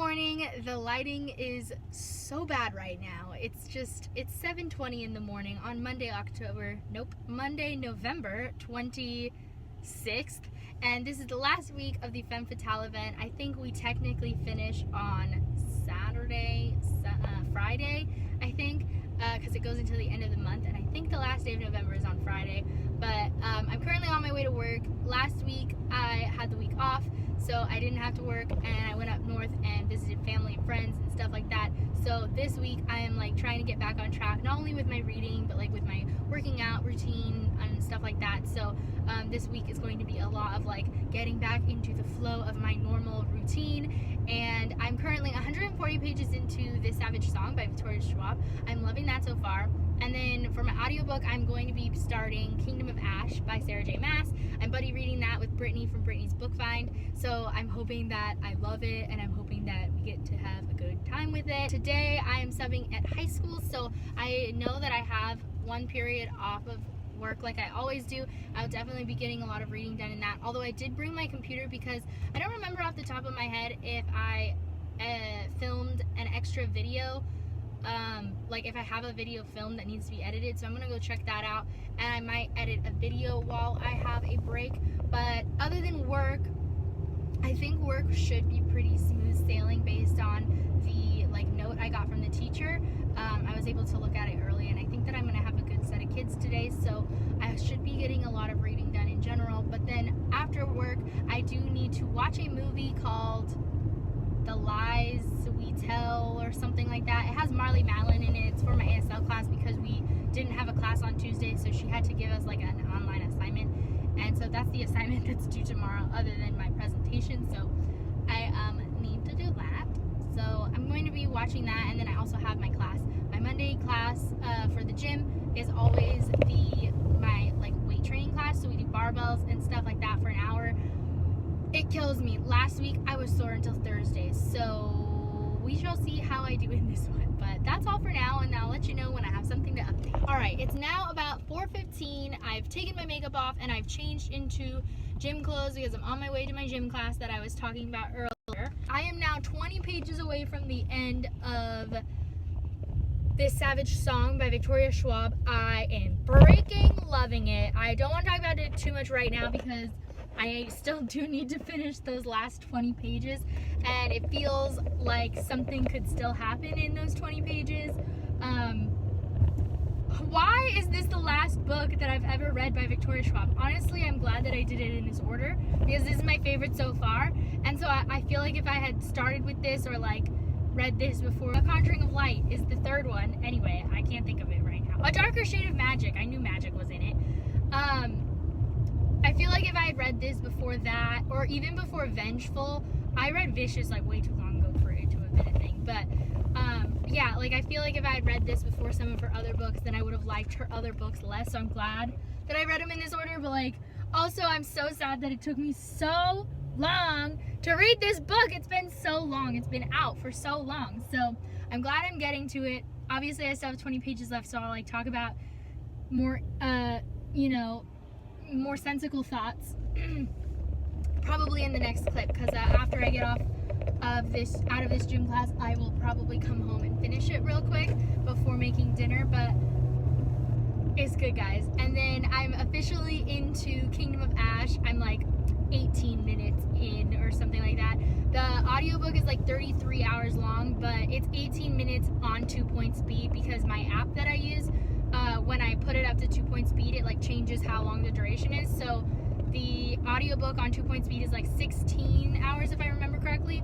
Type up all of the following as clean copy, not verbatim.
morning. The lighting is so bad right now. It's 7:20 in the morning on Monday, November 26th. And this is the last week of the Femme Fatale event. I think we technically finish on Friday, I think, because it goes until the end of the month. And I think the last day of November is on Friday. But I'm currently on my way to work. Last week I had the week off, so I didn't have to work, and I went up north and visited family and friends and stuff like that. So this week I am like trying to get back on track, not only with my reading, but like with my working out routine and stuff like that. So this week is going to be a lot of like getting back into the flow of my normal routine. And I'm currently 140 pages into this Savage Song by Victoria Schwab. I'm loving that so far. And then for my audiobook, I'm going to be starting Kingdom of Ash by Sarah J. Maas. I'm buddy reading that with Brittany from Brittany's Book Find. So I'm hoping that I love it, and I'm hoping that we get to have a good time with it. Today I am subbing at high school, so I know that I have one period off of work like I always do. I'll definitely be getting a lot of reading done in that. Although I did bring my computer because I don't remember off the top of my head if I filmed an extra video. Like if I have a video filmed that needs to be edited, so I'm gonna go check that out, and I might edit a video while I have a break. But other than work, I think work should be pretty smooth sailing based on the like note I got from the teacher. I was able to look at it early, and I think that I'm gonna have a good set of kids today, so I should be getting a lot of reading done in general. But then after work, I do need to watch a movie called The Lies We Tell or something like that. It has Marley Madeline in it. It's for my ASL class because we didn't have a class on Tuesday, so she had to give us like an online assignment, and so that's the assignment that's due tomorrow other than my presentation. So I need to do that. So I'm going to be watching that, and then I also have my class. My Monday class for the gym is always my like weight training class, so we do barbells and stuff like that for an hour. It kills me. Last week I was sore until Thursday, so we shall see how I do in this one. But that's all for now, and I'll let you know when I have something to update. Alright, it's now about 4:15. I've taken my makeup off and I've changed into gym clothes because I'm on my way to my gym class that I was talking about earlier. I am now 20 pages away from the end of this Savage Song by Victoria Schwab. I am freaking loving it. I don't want to talk about it too much right now because I still do need to finish those last 20 pages, and it feels like something could still happen in those 20 pages. Why is this the last book that I've ever read by Victoria Schwab? Honestly, I'm glad that I did it in this order because this is my favorite so far, and so I feel like if I had started with this or like read this before. A Conjuring of Light is the third one. Anyway, I can't think of it right now. A Darker Shade of Magic. I knew magic was in it. I feel like if I had read this before that, or even before Vengeful, I read Vicious like way too long ago for it to have been a thing. But yeah, like I feel like if I had read this before some of her other books, then I would have liked her other books less. So I'm glad that I read them in this order. But like, also I'm so sad that it took me so long to read this book. It's been so long. It's been out for so long. So I'm glad I'm getting to it. Obviously I still have 20 pages left, so I'll like talk about more, you know, more sensical thoughts probably in the next clip, because after I get off of this gym class, I will probably come home and finish it real quick before making dinner. But it's good, guys. And then I'm officially into Kingdom of Ash. I'm like 18 minutes in or something like that. The audiobook is like 33 hours long, but it's 18 minutes on 2-point speed because my app that I use, when I put it up to 2-point speed, it like changes how long the duration is. So the audiobook on 2-point speed is like 16 hours if I remember correctly.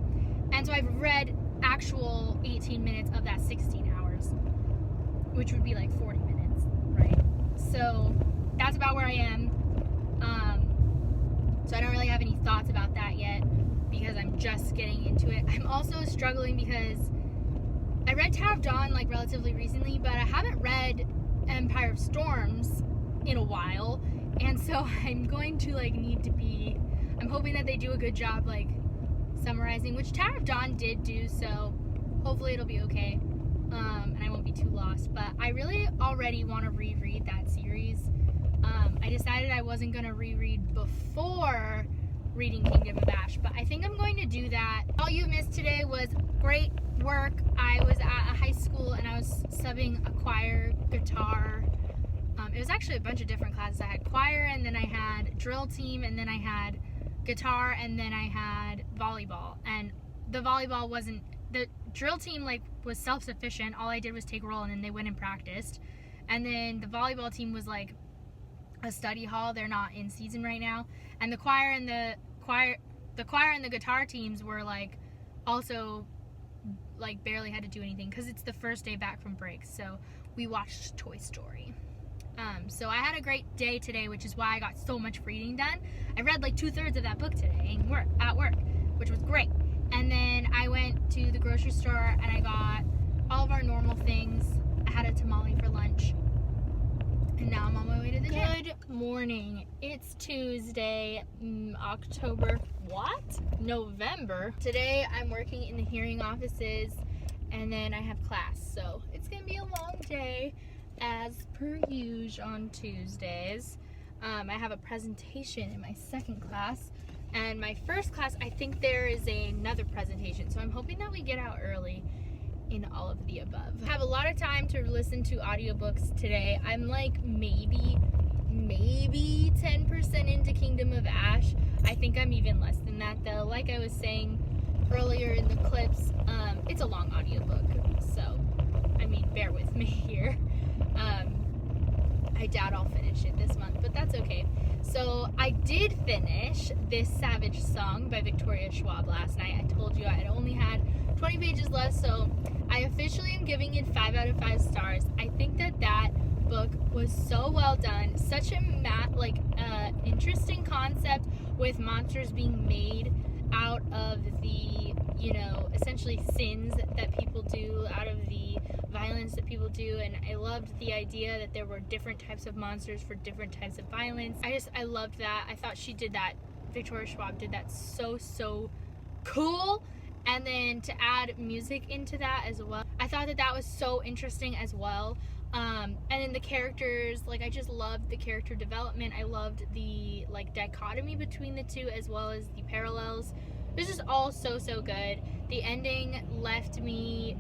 And so I've read actual 18 minutes of that 16 hours, which would be like 40 minutes, right? So that's about where I am. So I don't really have any thoughts about that yet because I'm just getting into it. I'm also struggling because I read Tower of Dawn like relatively recently, but I haven't read Empire of Storms in a while, and so I'm going to like I'm hoping that they do a good job like summarizing, which Tower of Dawn did do, so hopefully it'll be okay, and I won't be too lost. But I really already want to reread that series. I decided I wasn't going to reread before reading Kingdom of Ash, but I think I'm going to do that. All you missed today was great work. I was at a high school and I was subbing a choir, guitar. It was actually a bunch of different classes. I had choir, and then I had drill team, and then I had guitar, and then I had volleyball. And the volleyball wasn't, the drill team like was self-sufficient. All I did was take roll, and then they went and practiced. And then the volleyball team was like a study hall. They're not in season right now. And the choir and the guitar teams were like also like barely had to do anything because it's the first day back from break. So we watched Toy Story. So I had a great day today, which is why I got so much reading done. I read like 2/3 of that book today at work, which was great. And then I went to the grocery store and I got all of our normal things. I had a tamale for lunch. And now I'm on my way to the gym. Good morning. It's Tuesday, November. Today I'm working in the hearing offices, and then I have class. So it's gonna be a long day as per usual on Tuesdays. I have a presentation in my second class, and my first class, I think there is another presentation. So I'm hoping that we get out early in all of the above. I have a lot of time to listen to audiobooks today. I'm like maybe 10% into Kingdom of Ash. I think I'm even less than that though. Like I was saying earlier in the clips, it's a long audiobook, so I mean bear with me here. I doubt I'll finish it this month, but that's okay. So I did finish This Savage Song by Victoria Schwab last night. I told you I had only had 20 pages left, so I officially am giving it 5 out of 5 stars. I think that book was so well done. Such a interesting concept with monsters being made out of the, essentially sins that people do, out of the violence that people do. And I loved the idea that there were different types of monsters for different types of violence. I loved that. I thought she did that, Victoria Schwab did that so cool. And then to add music into that as well, I thought that was so interesting as well. And then the characters, I just loved the character development. I loved the dichotomy between the two as well as the parallels. It was just all so good. The ending left me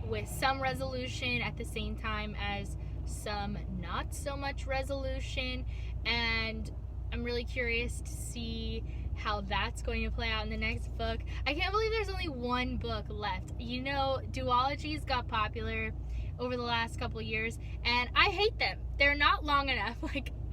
with some resolution at the same time as some not so much resolution, and I'm really curious to see how that's going to play out in the next book. I can't believe there's only one book left. Duologies got popular over the last couple years, and I hate them. They're not long enough.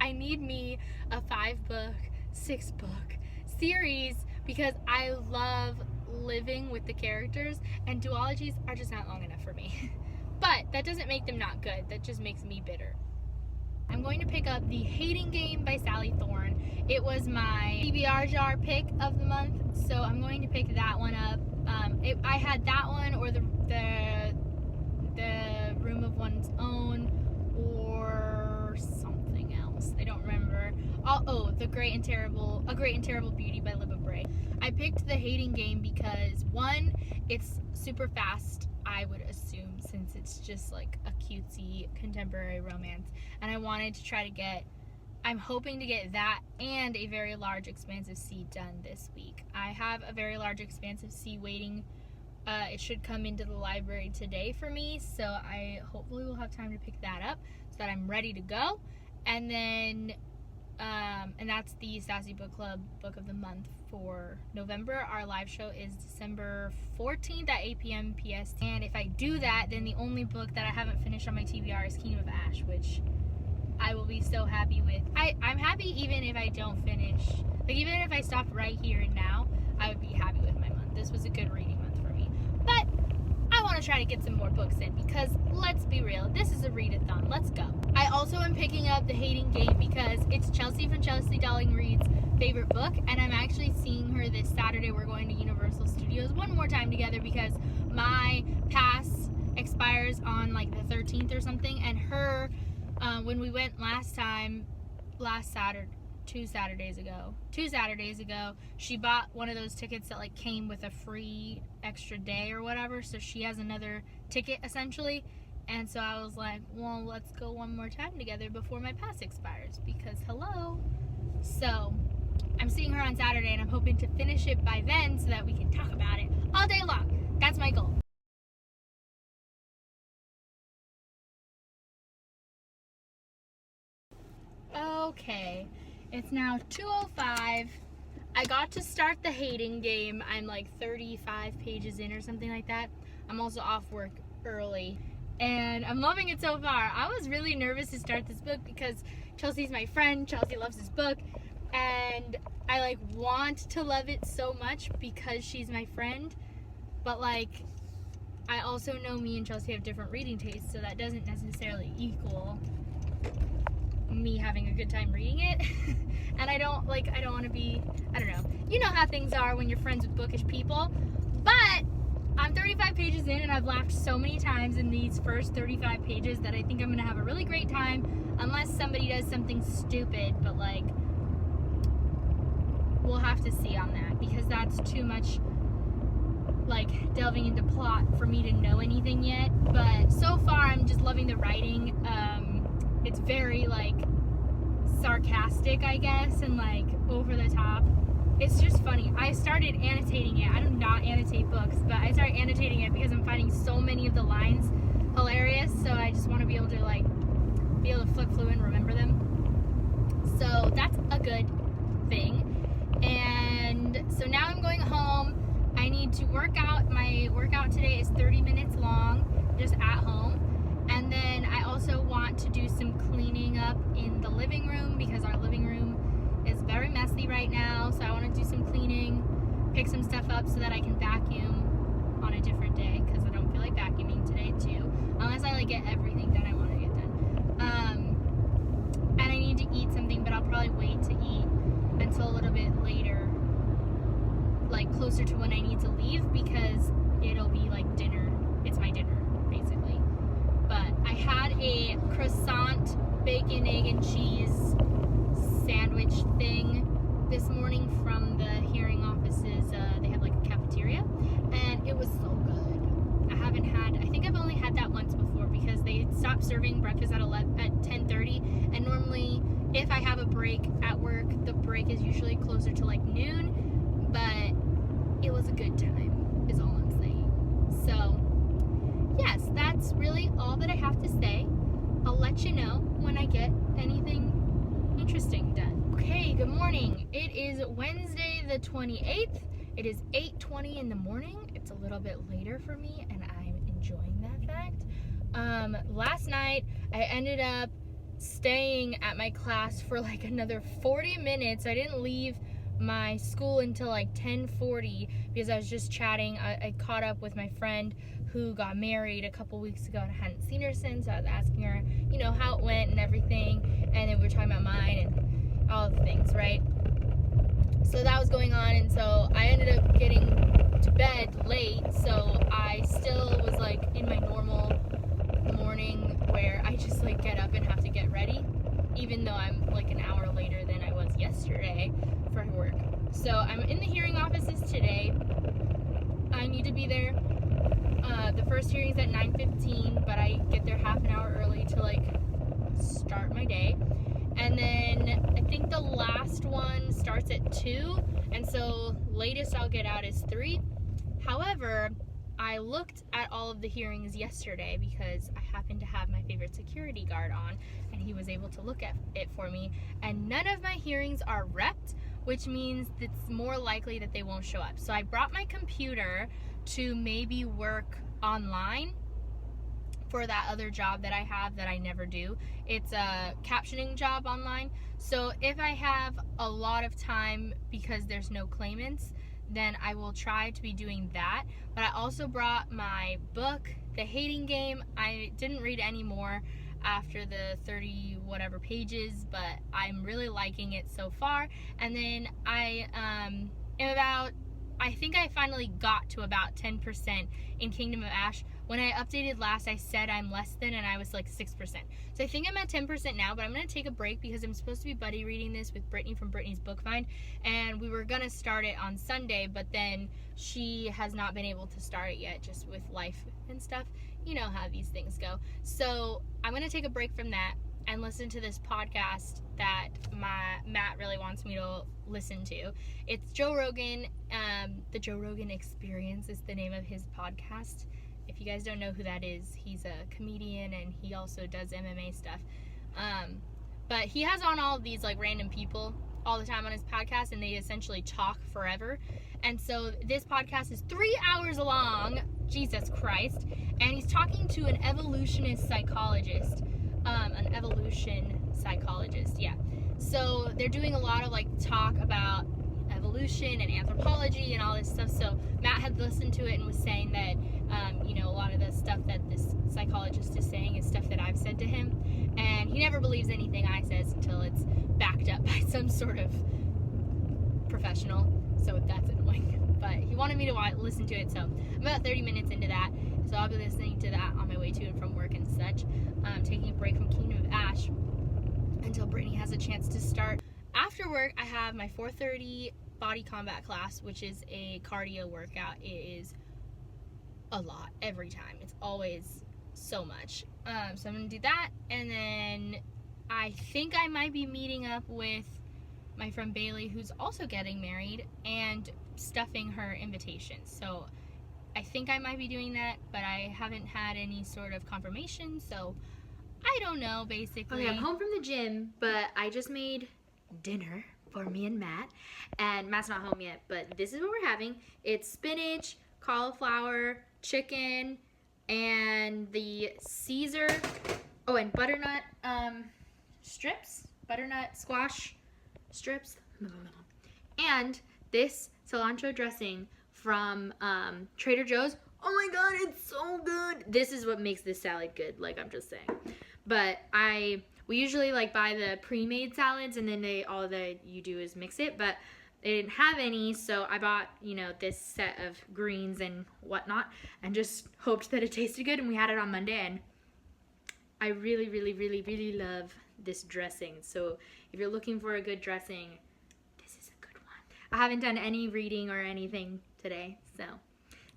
I need me a 5-book, 6-book series because I love living with the characters, and duologies are just not long enough for me. But that doesn't make them not good. That just makes me bitter. I'm going to pick up The Hating Game by Sally Thorne. It was my TBR jar pick of the month, so I'm going to pick that one up. I had that one or the Room of One's Own or something else. I don't remember. A Great and Terrible Beauty by Libba Bray. I picked The Hating Game because, one, it's super fast, I would assume, since it's just a cutesy contemporary romance, and I wanted to I'm hoping to get that and A Very Large Expansive Sea done this week. I have A Very Large Expansive Sea waiting. It should come into the library today for me, so I hopefully will have time to pick that up so that I'm ready to go. And then and that's the Sassy Book Club Book of the Month for November. Our live show is December 14th at 8 p.m. PST. And if I do that, then the only book that I haven't finished on my TBR is Kingdom of Ash, which I will be so happy with. I'm happy even if I don't finish. Even if I stopped right here and now, I would be happy with my month. This was a good reading month for me. But I want to try to get some more books in because, let's be real, this is a readathon. Let's go. I also am picking up The Hating Game because it's Chelsea from Chelsea Darling Reads' favorite book, and I'm actually seeing her this Saturday. We're going to Universal Studios one more time together because my pass expires on the 13th or something, and her, when we went two Saturdays ago, she bought one of those tickets that came with a free extra day or whatever, so she has another ticket essentially. And so I was like, well, let's go one more time together before my pass expires because hello. So I'm seeing her on Saturday, and I'm hoping to finish it by then so that we can talk about it all day long. That's my goal. Okay, it's now 2:05. I got to start the hating game. I'm like 35 pages in or something like that. I'm also off work early, and I'm loving it so far. I was really nervous to start this book because Chelsea's my friend. Chelsea loves this book, and I like want to love it so much because she's my friend, but like I also know me and Chelsea have different reading tastes, so that doesn't necessarily equal me having a good time reading it. And I don't want to be, I don't know, you know how things are when you're friends with bookish people. But I'm 35 pages in, and I've laughed so many times in these first 35 pages that I think I'm gonna have a really great time, unless somebody does something stupid. But like, we'll have to see on that, because that's too much like delving into plot for me to know anything yet. But so far I'm just loving the writing. It's very like sarcastic, I guess, and like over the top. It's just funny. I started annotating it. I do not annotate books, but I started annotating it because I'm finding so many of the lines hilarious, so I just want to be able to flip through and remember them. So that's a good thing. And so now I'm going home. I need to work out. My workout today is 30 minutes long, just at home. And then I also want to do some cleaning up in the living room, because our living room is very messy right now. So I want to do some cleaning, pick some stuff up so that I can vacuum on a different day, because I don't feel like vacuuming today too, unless I like get everything done I want to get done. And I need to eat something, but I'll probably wait to eat until a little bit later, like closer to when I need to leave, because it'll be like dinner. It's my dinner, basically. But I had a croissant, bacon, egg, and cheese sandwich thing this morning from the hearing offices. They have like a cafeteria, and it was so good. I think I've only had that once before, because they stopped serving breakfast at 10:30, and normally if I have a break at work, the break is usually closer to like noon. But it was a good time, is all I'm saying. So yes, that's really all that I have to say. I'll let you know when I get anything interesting done. Okay, good morning. It is Wednesday the 28th. It is 8:20 in the morning. It's a little bit later for me, and I'm enjoying that fact. Last night I ended up staying at my class for like another 40 minutes. I didn't leave my school until like 10:40 because I was just chatting. I caught up with my friend who got married a couple weeks ago, and I hadn't seen her since. I was asking her, you know, how it went and everything, and then we were talking about mine and all the things, right? So that was going on, and so I ended up getting to bed late, so I still was like in my normal morning where I just like get up and have to get ready, even though I'm like an hour later than I was yesterday for work. So I'm in the hearing offices today. I need to be there. The first hearing's at 9:15, but I get there half an hour early to like start my day. And then I think the last one starts at 2, and so latest I'll get out is 3. However, I looked at all of the hearings yesterday because I happened to have my favorite security guard on, and he was able to look at it for me, and none of my hearings are repped, which means it's more likely that they won't show up. So I brought my computer to maybe work online for that other job that I have that I never do. It's a captioning job online. So if I have a lot of time because there's no claimants, then I will try to be doing that. But I also brought my book, The Hating Game. I didn't read any more after the 30 whatever pages, but I'm really liking it so far. And then I am I think I finally got to about 10% in Kingdom of Ash. When I updated last, I said I'm less than, and I was like 6%. So I think I'm at 10% now, but I'm going to take a break because I'm supposed to be buddy reading this with Brittany from Brittany's Book Find, and we were going to start it on Sunday, but then she has not been able to start it yet, just with life and stuff. You know how these things go. So I'm going to take a break from that, and listen to this podcast that Matt really wants me to listen to. It's Joe Rogan. The Joe Rogan Experience is the name of his podcast. If you guys don't know who that is, he's a comedian and he also does MMA stuff. But he has on all of these like random people all the time on his podcast, and they essentially talk forever. And so this podcast is 3 hours long, Jesus Christ, and he's talking to an evolutionist psychologist. An evolution psychologist, yeah. So they're doing a lot of like talk about evolution and anthropology and all this stuff. So Matt had listened to it and was saying that, a lot of the stuff that this psychologist is saying is stuff that I've said to him. And he never believes anything I says until it's backed up by some sort of professional. So that's annoying. But he wanted me to listen to it, so I'm about 30 minutes into that. So I'll be listening to that on my way to and from work and such. Taking a break from Kingdom of Ash until Brittany has a chance to start. After work, I have my 4:30 body combat class, which is a cardio workout. It is a lot every time. It's always so much. So I'm going to do that, and then I think I might be meeting up with my friend Bailey, who's also getting married, and stuffing her invitations. So I think I might be doing that, but I haven't had any sort of confirmation, so I don't know, basically. Okay, I'm home from the gym, but I just made dinner for me and Matt, and Matt's not home yet, but this is what we're having. It's spinach, cauliflower, chicken, and the Caesar, and butternut strips, butternut squash strips, and this cilantro dressing from Trader Joe's. Oh my god, it's so good. This is what makes this salad good, like I'm just saying. But we usually like buy the pre-made salads, and then all that you do is mix it, but they didn't have any, so I bought, this set of greens and whatnot, and just hoped that it tasted good, and we had it on Monday, and I really, really, really, really love this dressing. So if you're looking for a good dressing, this is a good one. I haven't done any reading or anything today, so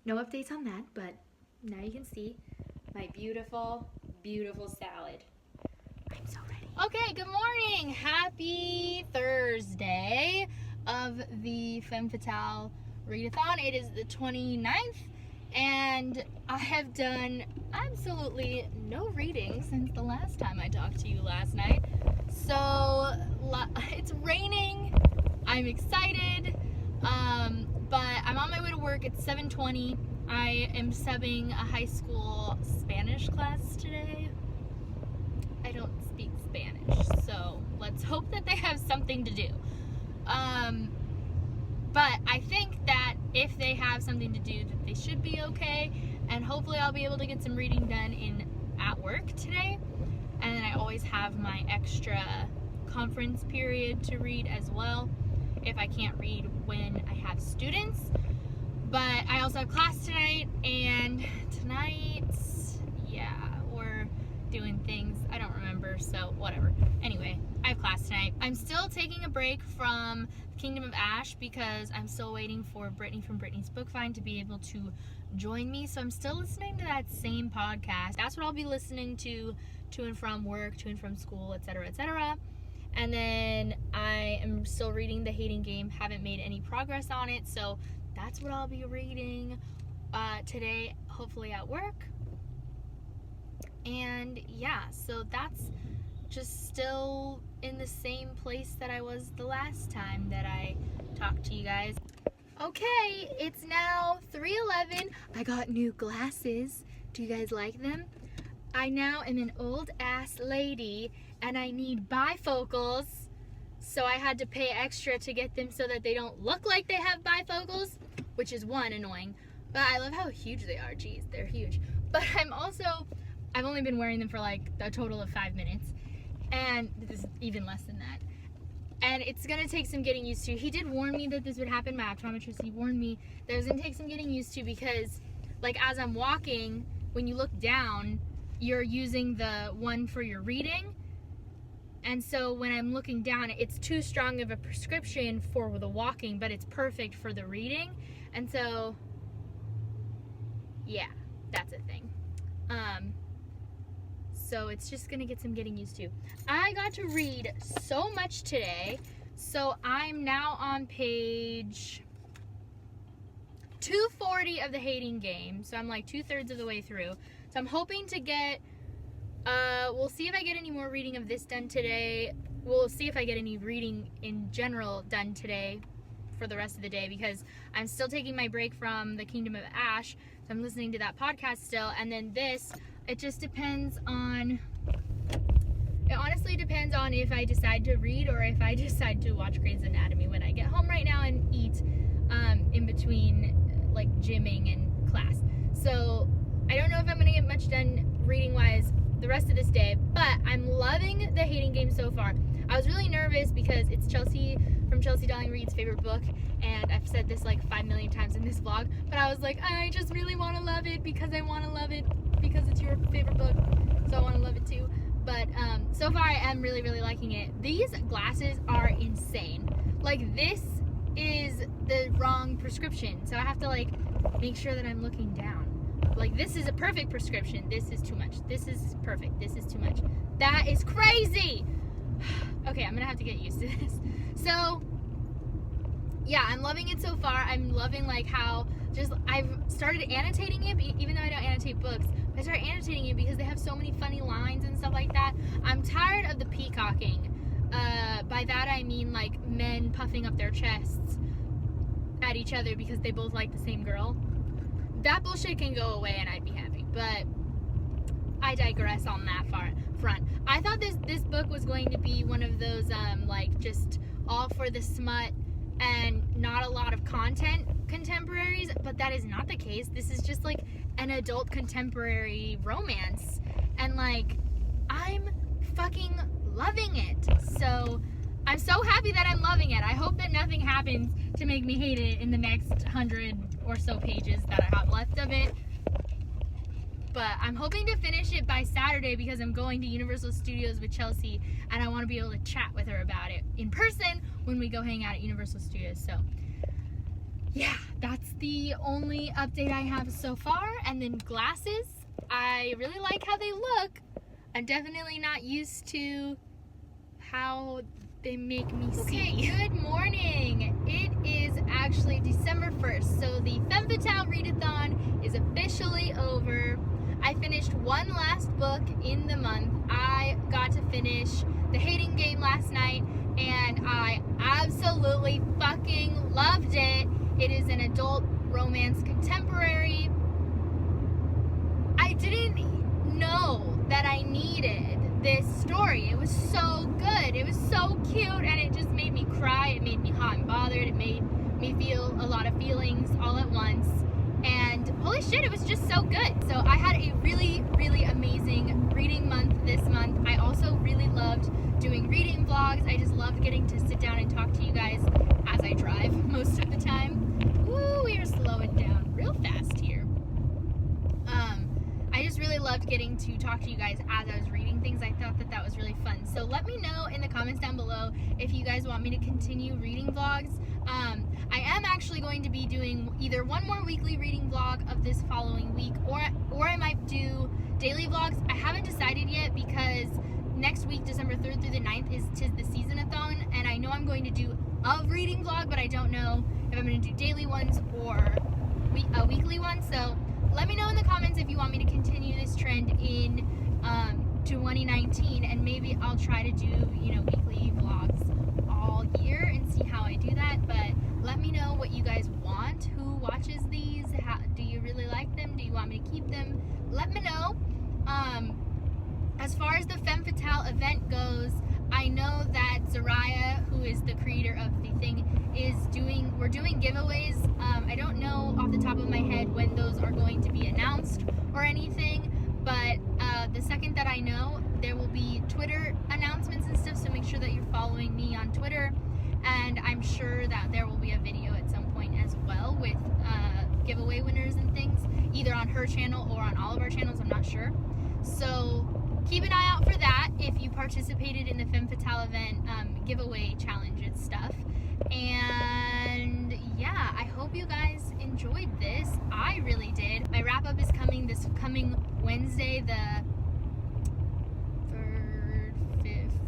no updates on that, but now you can see my beautiful, beautiful salad. I'm so ready. Okay, good morning. Happy Thursday of the Femme Fatale Readathon. It is the 29th, and I have done absolutely no reading since the last time I talked to you last night. So it's raining. I'm excited, but I'm on my way to work. It's 7:20. I am subbing a high school Spanish class today. I don't speak Spanish, so let's hope that they have something to do. But I think that if they have something to do, that they should be okay, and hopefully I'll be able to get some reading done at work today. And then I always have my extra conference period to read as well, if I can't read when I have students. But I also have class tonight, and tonight, yeah, we're doing things, I don't remember, so whatever. Anyway, I have class tonight. I'm still taking a break from Kingdom of Ash because I'm still waiting for Brittany from Brittany's Book Find to be able to join me, so I'm still listening to that same podcast. That's what I'll be listening to and from work, to and from school, etc., etc. And then I am still reading The Hating Game, haven't made any progress on it, so that's what I'll be reading today, hopefully at work. And yeah, so that's just still in the same place that I was the last time that I talked to you guys. Okay, it's now 3:11. I got new glasses. Do you guys like them? I now am an old ass lady and I need bifocals, so I had to pay extra to get them so that they don't look like they have bifocals, which is one, annoying, but I love how huge they are. Jeez, they're huge. But I've only been wearing them for like a total of 5 minutes, and this is even less than that. And it's gonna take some getting used to. He did warn me that this would happen, my optometrist. He warned me that it was gonna take some getting used to because, like, as I'm walking, when you look down, you're using the one for your reading. And so when I'm looking down, it's too strong of a prescription for the walking, but it's perfect for the reading. And so, yeah, that's a thing. So it's just gonna get some getting used to. I got to read so much today. So I'm now on page 240 of The Hating Game. So I'm like 2/3 of the way through. So I'm hoping to get, we'll see if I get any more reading of this done today. We'll see if I get any reading in general done today for the rest of the day, because I'm still taking my break from the Kingdom of Ash. So I'm listening to that podcast still. And then this, it just depends on, it honestly depends on if I decide to read or if I decide to watch Grey's Anatomy when I get home right now and eat in between like gymming and class. So I don't know if I'm going to get much done reading wise the rest of this day, but I'm loving The Hating Game so far. I was really nervous because it's Chelsea from Chelsea Darling Reed's favorite book, and I've said this like 5 million times in this vlog, but I was like, I just really want to love it because I want to love it because it's your favorite book, so I want to love it too. But so far I am really, really liking it. These glasses are insane. Like, this is the wrong prescription, so I have to like make sure that I'm looking down. Like, this is a perfect prescription. This is too much. This is perfect. This is too much. That is crazy. Okay, I'm gonna have to get used to this. So yeah, I'm loving it so far. I'm loving like how just I've started annotating it, even though I don't annotate books. I started annotating it because they have so many funny lines and stuff like that. I'm tired of the peacocking. By that I mean like men puffing up their chests at each other because they both like the same girl. That bullshit can go away and I'd be happy, but I digress on that front. I thought this book was going to be one of those like just all for the smut and not a lot of content contemporaries, but that is not the case. This is just like an adult contemporary romance, and like I'm fucking loving it. So I'm so happy that I'm loving it. I hope that nothing happens to make me hate it in the next 100 or so pages that I have left of it. But I'm hoping to finish it by Saturday because I'm going to Universal Studios with Chelsea, and I want to be able to chat with her about it in person when we go hang out at Universal Studios. So yeah, that's the only update I have so far. And then glasses, I really like how they look. I'm definitely not used to how they make me see. Okay, good morning. It is actually December 1st, so the Femme Fatale Readathon is officially over. I finished one last book in the month. I got to finish The Hating Game last night, and I absolutely fucking loved it. It is an adult romance contemporary. I didn't know that I needed this story. It was so good. It was so cute, and it just made me cry. It made me hot and bothered. It made me feel a lot of feelings all at once. And holy shit, it was just so good. So I had a really, really amazing reading month this month. I also really loved doing reading vlogs. I just loved getting to sit down and talk to you guys as I drive most of the time. Woo, we are slowing down real fast here. I just really loved getting to talk to you guys as I was reading things. I thought that was really fun. So let me know in the comments down below if you guys want me to continue reading vlogs. I am actually going to be doing either one more weekly reading vlog of this following week, or I might do daily vlogs. I haven't decided yet because next week, December 3rd through the 9th, is Tis the Season-a-thon, and I know I'm going to do a reading vlog, but I don't know if I'm going to do daily ones or a weekly one. So let me know in the comments if you want me to continue this trend in 2019, and maybe I'll try to do, weekly vlogs all year and see how I do that. But let me know what you guys want. Who watches these? Do you really like them? Do you want me to keep them? Let me know. As far as the Femme Fatale event goes, I know that Zariah, who is the creator of the thing, we're doing giveaways. I don't know off the top of my head when those are going to be announced or anything, but the second that I know, there will be Twitter announcements and stuff, so make sure that you're following me on Twitter, and I'm sure that there will be a video at some point as well with giveaway winners and things, either on her channel or on all of our channels, I'm not sure. So keep an eye out for that if you participated in the Femme Fatale event giveaway challenge and stuff. And yeah, I hope you guys enjoyed this. I really did. My wrap up is coming this coming Wednesday, the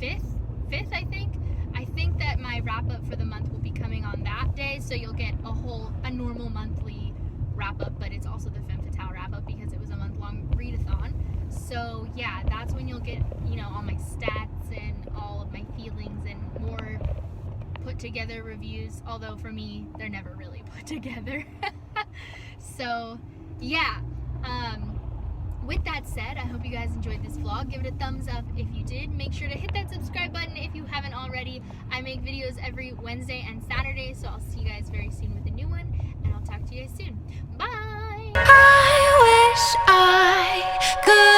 5th, I think. I think that my wrap up for the month will be coming on that day, so you'll get a normal monthly wrap up, but it's also the Femme Fatale wrap up because it was a month-long readathon. So yeah, that's when you'll get, you know, all my stats and all of my feelings and more put together reviews, although for me they're never really put together. So yeah, with that said, I hope you guys enjoyed this vlog. Give it a thumbs up if you did. Make sure to hit that subscribe button if you haven't already. I make videos every Wednesday and Saturday, so I'll see you guys very soon with a new one, and I'll talk to you guys soon. Bye! I wish I could